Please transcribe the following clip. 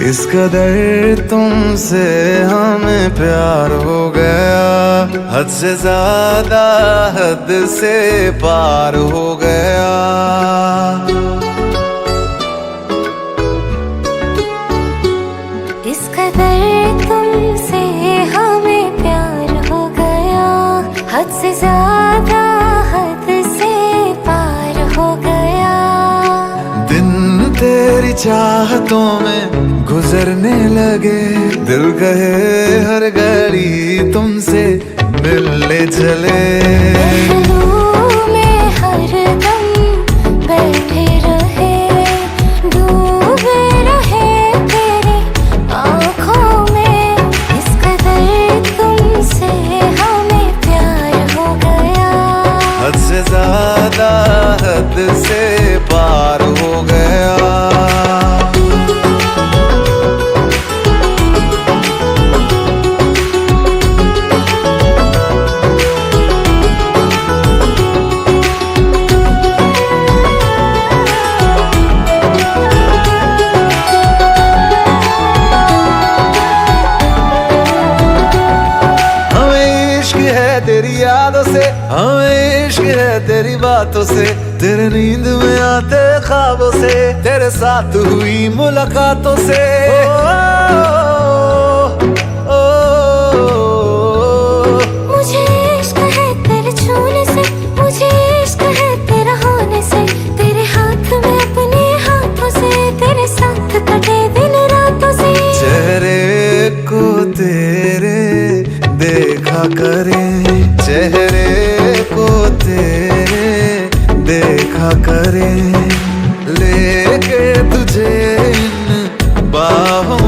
इस कदर तुमसे हमें प्यार हो गया, हद से ज्यादा हद से पार हो गया। इस कदर तुमसे हमें प्यार हो गया, हद से ज्यादा हद से पार हो गया। दिन तेरी चाहतों में गुजरने लगे, दिल कहे हर घड़ी तुमसे मिलने चले। पहलू में हरदम बैठे रहे, डूबे रहे तेरी आँखों में। इस कदर तुमसे हमें प्यार हो गया, हद से ज्यादा हद से पार हो गया। तेरी यादों से हमें इश्क है, तेरी बातों से, तेरे नींद में आते ख्वाबों से, तेरे साथ हुई मुलाकातों से। मुझे इश्क है तेरे छूने से, मुझे इश्क है तेरा होने से, तेरे हाथ में अपने हाथों से, तेरे साथ कटे दिन रातों से। चेहरे को तेरे देखा करे, चेहरे को तेरे देखा करे, लेके तुझे इन बाहों